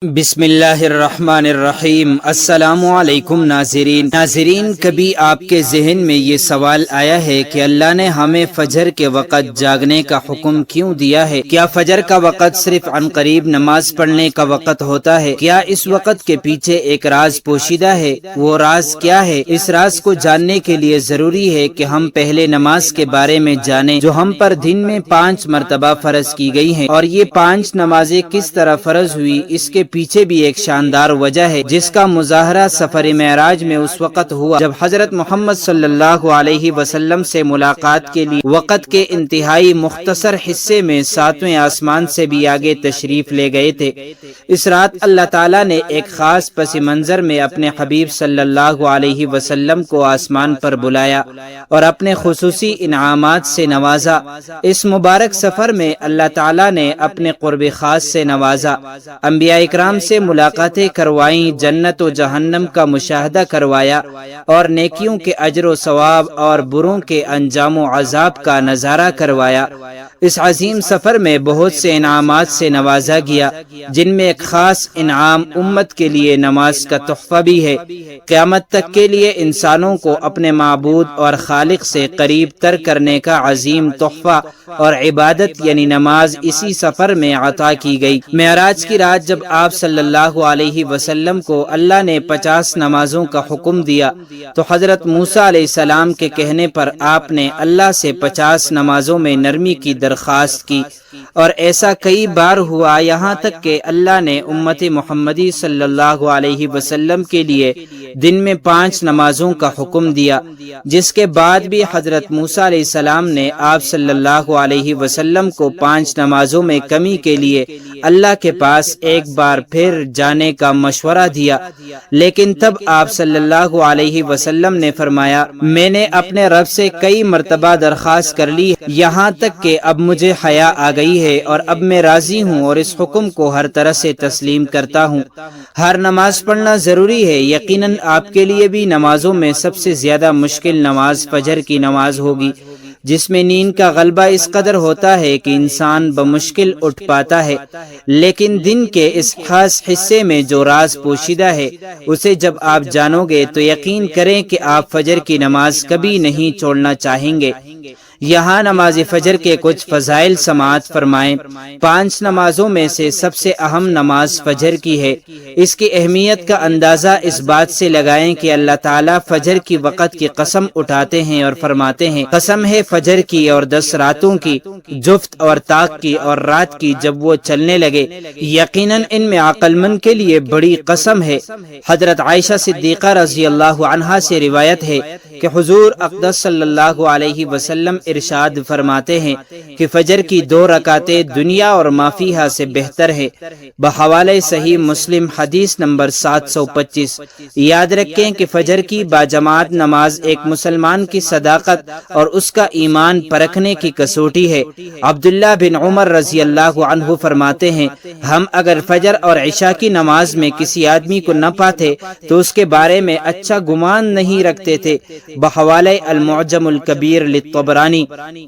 بسم اللہ الرحمن الرحیم۔ السلام علیکم ناظرین، کبھی آپ کے ذہن میں یہ سوال آیا ہے کہ اللہ نے ہمیں فجر کے وقت جاگنے کا حکم کیوں دیا ہے؟ کیا فجر کا وقت صرف عنقریب نماز پڑھنے کا وقت ہوتا ہے؟ کیا اس وقت کے پیچھے ایک راز پوشیدہ ہے؟ وہ راز کیا ہے؟ اس راز کو جاننے کے لیے ضروری ہے کہ ہم پہلے نماز کے بارے میں جانیں جو ہم پر دن میں 5 مرتبہ فرض کی گئی ہیں، اور یہ 5 نمازیں کس طرح فرض ہوئی اس کے پیچھے بھی ایک شاندار وجہ ہے جس کا مظاہرہ سفر معراج میں اس وقت ہوا جب حضرت محمد صلی اللہ علیہ وسلم سے ملاقات کے لیے وقت کے انتہائی مختصر حصے میں 7ویں آسمان سے بھی آگے تشریف لے گئے تھے۔ اس رات اللہ تعالیٰ نے ایک خاص پس منظر میں اپنے حبیب صلی اللہ علیہ وسلم کو آسمان پر بلایا اور اپنے خصوصی انعامات سے نوازا۔ اس مبارک سفر میں اللہ تعالیٰ نے اپنے قرب خاص سے نوازا، انبیاء اکرام سے ملاقاتیں کروائیں، جنت و جہنم کا مشاہدہ کروایا اور نیکیوں کے اجر و ثواب اور بروں کے انجام و عذاب کا نظارہ کروایا۔ اس عظیم سفر میں بہت سے انعامات سے نوازا گیا، جن میں ایک خاص انعام امت کے لیے نماز کا تحفہ بھی ہے۔ قیامت تک کے لیے انسانوں کو اپنے معبود اور خالق سے قریب تر کرنے کا عظیم تحفہ اور عبادت یعنی نماز اسی سفر میں عطا کی گئی۔ معراج کی رات جب آپ صلی اللہ علیہ وسلم کو اللہ نے 50 نمازوں کا حکم دیا تو حضرت موسیٰ علیہ السلام کے کہنے پر آپ نے اللہ سے 50 نمازوں میں نرمی کی درخواست کی، اور ایسا کئی بار ہوا یہاں تک کہ اللہ نے امت محمدی صلی اللہ علیہ وسلم کے لیے دن میں 5 نمازوں کا حکم دیا، جس کے بعد بھی حضرت موسیٰ علیہ السلام نے آپ صلی اللہ علیہ وسلم کو 5 نمازوں میں کمی کے لیے اللہ کے پاس ایک بار پھر جانے کا مشورہ دیا، لیکن تب آپ صلی اللہ علیہ وسلم نے فرمایا، میں نے اپنے رب سے کئی مرتبہ درخواست کر لی، یہاں تک کہ اب مجھے حیا آ گئی ہے اور اب میں راضی ہوں اور اس حکم کو ہر طرح سے تسلیم کرتا ہوں۔ ہر نماز پڑھنا ضروری ہے، یقیناً آپ کے لیے بھی نمازوں میں سب سے زیادہ مشکل نماز فجر کی نماز ہوگی، جس میں نیند کا غلبہ اس قدر ہوتا ہے کہ انسان بمشکل اٹھ پاتا ہے، لیکن دن کے اس خاص حصے میں جو راز پوشیدہ ہے اسے جب آپ جانو گے تو یقین کریں کہ آپ فجر کی نماز کبھی نہیں چھوڑنا چاہیں گے۔ یہاں نماز فجر کے کچھ فضائل سماعت فرمائیں۔ 5 نمازوں میں سے سب سے اہم نماز فجر کی ہے۔ اس کی اہمیت کا اندازہ اس بات سے لگائیں کہ اللہ تعالیٰ فجر کی وقت کی قسم اٹھاتے ہیں اور فرماتے ہیں، قسم ہے فجر کی اور 10 راتوں کی، جفت اور طاق کی اور رات کی جب وہ چلنے لگے، یقیناً ان میں عقل مند کے لیے بڑی قسم ہے۔ حضرت عائشہ صدیقہ رضی اللہ عنہا سے روایت ہے کہ حضور اقدس صلی اللہ علیہ وسلم ارشاد فرماتے ہیں کہ فجر کی 2 رکعتیں دنیا اور ما فیہا سے بہتر ہے، بحوالہ صحیح مسلم حدیث نمبر 725۔ یاد رکھیں کہ فجر کی باجماعت نماز ایک مسلمان کی صداقت اور اس کا ایمان پرکھنے کی کسوٹی ہے۔ عبداللہ بن عمر رضی اللہ عنہ فرماتے ہیں، ہم اگر فجر اور عشاء کی نماز میں کسی آدمی کو نہ پاتے تو اس کے بارے میں اچھا گمان نہیں رکھتے تھے، بحوالہ المعجم الکبیر للطبرانی۔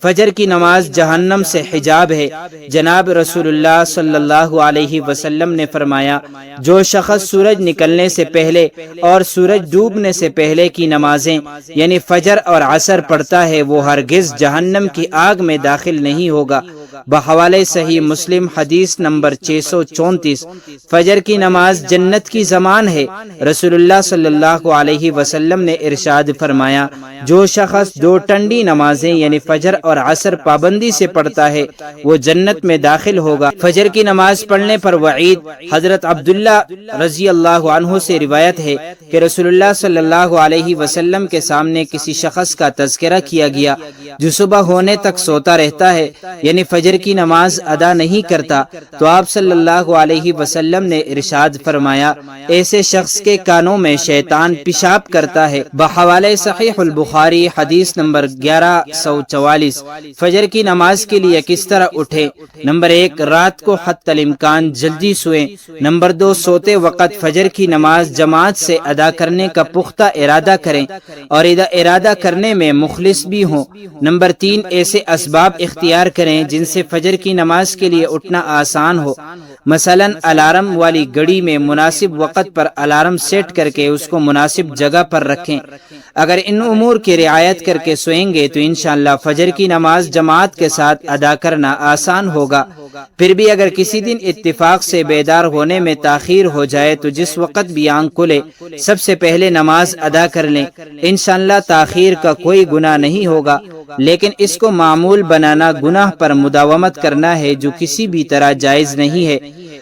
فجر کی نماز جہنم سے حجاب ہے۔ جناب رسول اللہ صلی اللہ علیہ وسلم نے فرمایا، جو شخص سورج نکلنے سے پہلے اور سورج ڈوبنے سے پہلے کی نمازیں یعنی فجر اور عصر پڑھتا ہے وہ ہرگز جہنم کی آگ میں داخل نہیں ہوگا، بحوالہ صحیح مسلم حدیث نمبر 634۔ فجر کی نماز جنت کی ضمان ہے۔ رسول اللہ صلی اللہ علیہ وسلم نے ارشاد فرمایا، جو شخص 2 ٹنڈی نمازیں یعنی فجر اور عصر پابندی سے پڑھتا ہے وہ جنت میں داخل ہوگا۔ فجر کی نماز پڑھنے پر وعید۔ حضرت عبداللہ رضی اللہ عنہ سے روایت ہے کہ رسول اللہ صلی اللہ علیہ وسلم کے سامنے کسی شخص کا تذکرہ کیا گیا جو صبح ہونے تک سوتا رہتا ہے یعنی فجر کی نماز ادا نہیں کرتا، تو آپ صلی اللہ علیہ وسلم نے ارشاد فرمایا، ایسے شخص کے کانوں میں شیطان پیشاب کرتا ہے، بحوالہ صحیح البخاری حدیث نمبر 1144۔ فجر کی نماز کے لیے کس طرح اٹھیں؟ نمبر 1، رات کو حتی الامکان جلدی سوئیں۔ نمبر 2، سوتے وقت فجر کی نماز جماعت سے ادا کرنے کا پختہ ارادہ کریں اور ارادہ کرنے میں مخلص بھی ہوں۔ نمبر 3، ایسے اسباب اختیار کریں جن سے فجر کی نماز کے لیے اٹھنا آسان ہو، مثلا الارم والی گھڑی میں مناسب وقت پر الارم سیٹ کر کے اس کو مناسب جگہ پر رکھیں۔ اگر ان امور کی رعایت کر کے سوئیں گے تو انشاءاللہ فجر کی نماز جماعت کے ساتھ ادا کرنا آسان ہوگا۔ پھر بھی اگر کسی دن اتفاق سے بیدار ہونے میں تاخیر ہو جائے تو جس وقت بھی آنکھ کھلے سب سے پہلے نماز ادا کر لیں، انشاءاللہ تاخیر کا کوئی گناہ نہیں ہوگا، لیکن اس کو معمول بنانا گناہ پر مداومت کرنا ہے جو کسی بھی طرح جائز نہیں ہے۔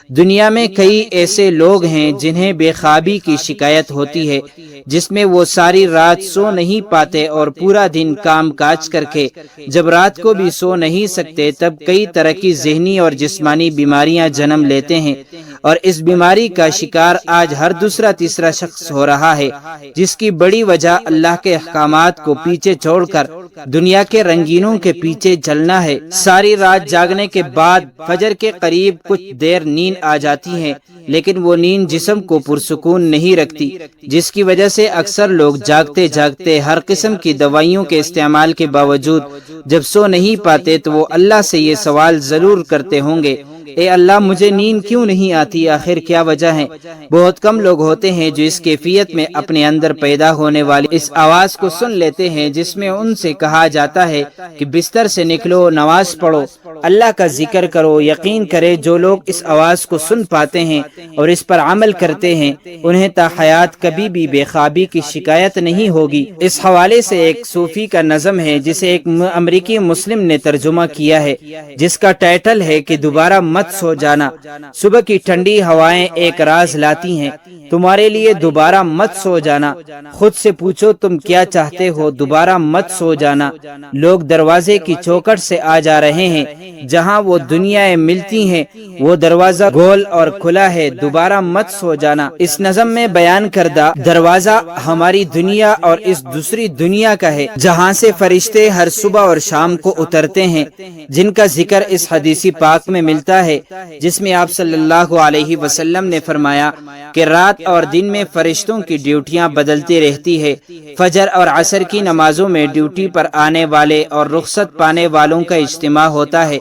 دنیا میں کئی ایسے لوگ ہیں جنہیں بے خوابی کی شکایت ہوتی ہے، جس میں وہ ساری رات سو نہیں پاتے اور پورا دن کام کاج کر کے جب رات کو بھی سو نہیں سکتے تب کئی طرح کی ذہنی اور جسمانی بیماریاں جنم لیتے ہیں، اور اس بیماری کا شکار آج ہر دوسرا تیسرا شخص ہو رہا ہے، جس کی بڑی وجہ اللہ کے احکامات کو پیچھے چھوڑ کر دنیا کے رنگینوں کے پیچھے چلنا ہے۔ ساری رات جاگنے کے بعد فجر کے قریب کچھ دیر نیند آ جاتی ہے، لیکن وہ نیند جسم کو پرسکون نہیں رکھتی، جس کی وجہ سے اکثر لوگ جاگتے جاگتے ہر قسم کی دوائیوں کے استعمال کے باوجود جب سو نہیں پاتے تو وہ اللہ سے یہ سوال ضرور کرتے ہوں گے، اے اللہ مجھے نیند کیوں نہیں آتی، آخر کیا وجہ ہے؟ بہت کم لوگ ہوتے ہیں جو اس کیفیت میں اپنے اندر پیدا ہونے والی اس آواز کو سن لیتے ہیں جس میں ان سے کہا جاتا ہے کہ بستر سے نکلو، نماز پڑھو، اللہ کا ذکر کرو۔ یقین کرے جو لوگ اس آواز کو سن پاتے ہیں اور اس پر عمل کرتے ہیں انہیں تا حیات کبھی بھی بے خوابی کی شکایت نہیں ہوگی۔ اس حوالے سے ایک صوفی کا نظم ہے جسے ایک امریکی مسلم نے ترجمہ کیا ہے، جس کا ٹائٹل ہے کہ دوبارہ مت سو جانا۔ صبح کی ٹھنڈی ہوائیں ایک راز لاتی ہیں تمہارے لیے، دوبارہ مت سو جانا۔ خود سے پوچھو تم کیا چاہتے ہو، دوبارہ مت سو جانا۔ لوگ دروازے کی چوکھٹ سے آ جا رہے ہیں، جہاں وہ دنیایں ملتی ہیں وہ دروازہ گول اور کھلا ہے، دوبارہ مت سو جانا۔ اس نظم میں بیان کردہ دروازہ ہماری دنیا اور اس دوسری دنیا کا ہے جہاں سے فرشتے ہر صبح اور شام کو اترتے ہیں، جن کا ذکر اس حدیث پاک میں ملتا ہے، جس میں آپ صلی اللہ علیہ وسلم نے فرمایا کہ رات اور دن میں فرشتوں کی ڈیوٹیاں بدلتی رہتی ہے۔ فجر اور عصر کی نمازوں میں ڈیوٹی پر آنے والے اور رخصت پانے والوں کا اجتماع ہوتا ہے۔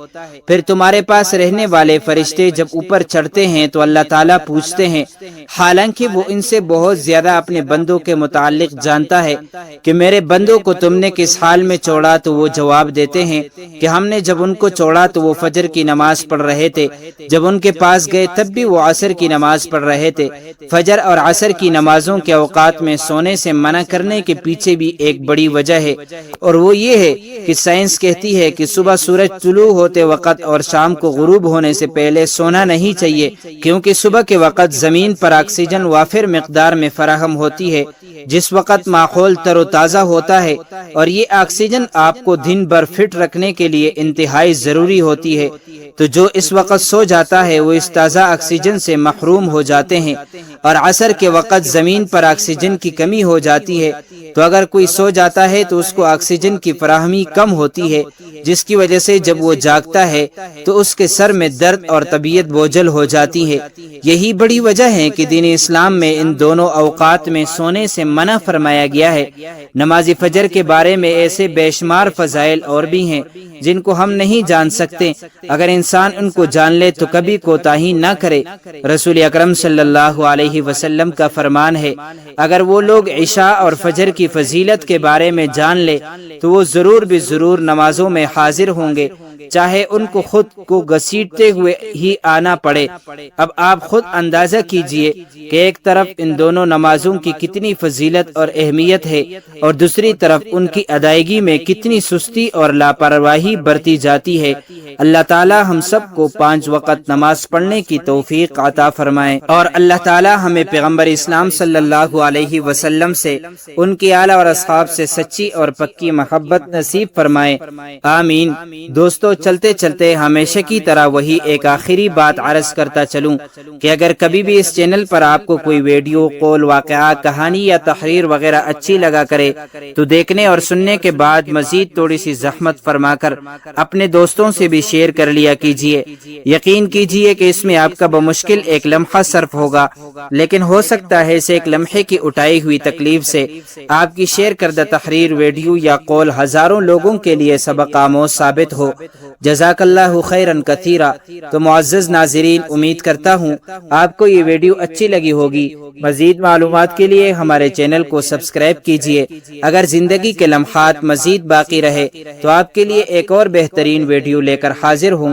پھر تمہارے پاس رہنے والے فرشتے جب اوپر چڑھتے ہیں تو اللہ تعالیٰ پوچھتے ہیں، حالانکہ وہ ان سے بہت زیادہ اپنے بندوں کے متعلق جانتا ہے، کہ میرے بندوں کو تم نے کس حال میں چھوڑا؟ تو وہ جواب دیتے ہیں کہ ہم نے جب ان کو چھوڑا تو وہ فجر کی نماز پڑھ رہے تھے، جب ان کے پاس گئے تب بھی وہ عصر کی نماز پڑھ رہے تھے۔ فجر اور عصر کی نمازوں کے اوقات میں سونے سے منع کرنے کے پیچھے بھی ایک بڑی وجہ ہے، اور وہ یہ ہے کہ سائنس کہتی ہے کہ صبح سورج طلوع ہوتے وقت اور شام کو غروب ہونے سے پہلے سونا نہیں چاہیے، کیونکہ صبح کے وقت زمین پر آکسیجن وافر مقدار میں فراہم ہوتی ہے، جس وقت ماحول تر و تازہ ہوتا ہے، اور یہ آکسیجن آپ کو دن بھر فٹ رکھنے کے لیے انتہائی ضروری ہوتی ہے۔ تو جو اس وقت سو جاتا ہے وہ اس تازہ آکسیجن سے محروم ہو جاتے ہیں، اور عصر کے وقت زمین پر آکسیجن کی کمی ہو جاتی ہے، تو اگر کوئی سو جاتا ہے تو اس کو آکسیجن کی فراہمی کم ہوتی ہے، جس کی وجہ سے جب وہ جاگتا ہے تو اس کے سر میں درد اور طبیعت بوجھل ہو جاتی ہے۔ یہی بڑی وجہ ہے کہ دین اسلام میں ان دونوں اوقات میں سونے سے منع فرمایا گیا ہے۔ نماز فجر کے بارے میں ایسے بے شمار فضائل اور بھی ہیں جن کو ہم نہیں جان سکتے، اگر انسان ان کو جان لے تو کبھی کوتاہی نہ کرے۔ رسول اکرم صلی اللہ علیہ وسلم کا فرمان ہے، اگر وہ لوگ عشاء اور فجر کی فضیلت کے بارے میں جان لے تو وہ ضرور بھی ضرور نمازوں میں حاضر ہوں گے، چاہے ان کو خود کو گھسیٹتے ہوئے ہی آنا پڑے۔ اب آپ خود اندازہ کیجئے کہ ایک طرف ان دونوں نمازوں کی کتنی فضیلت اور اہمیت ہے، اور دوسری طرف ان کی ادائیگی میں کتنی سستی اور لاپرواہی برتی جاتی ہے۔ اللہ تعالی ہم سب کو 5 وقت نماز پڑھنے کی توفیق عطا فرمائے، اور اللہ تعالی ہمیں پیغمبر اسلام صلی اللہ علیہ وسلم سے، ان کی آل اور اصحاب سے سچی اور پکی محبت نصیب فرمائے، آمین۔ دوستو، چلتے چلتے ہمیشہ کی طرح وہی ایک آخری بات عرض کرتا چلوں کہ اگر کبھی بھی اس چینل پر آپ کو کوئی ویڈیو، قول، واقعہ، کہانی یا تحریر وغیرہ اچھی لگا کرے تو دیکھنے اور سننے کے بعد مزید تھوڑی سی زحمت فرما کر اپنے دوستوں سے بھی شیئر کر لیا کیجئے۔ یقین کیجئے کہ اس میں آپ کا بمشکل ایک لمحہ صرف ہوگا، لیکن ہو سکتا ہے اس ایک لمحے کی اٹھائی ہوئی تکلیف سے آپ کی شیئر کردہ تحریر، ویڈیو یا قول ہزاروں لوگوں کے لیے سبق آموز ثابت ہو۔ جزاک اللہ خیرا کثیرا۔ تو معزز ناظرین، امید کرتا ہوں آپ کو یہ ویڈیو اچھی لگی ہوگی۔ مزید معلومات کے لیے ہمارے چینل کو سبسکرائب کیجیے۔ اگر زندگی کے لمحات مزید باقی رہے تو آپ کے لیے ایک اور بہترین ویڈیو لے کر حاضر ہوں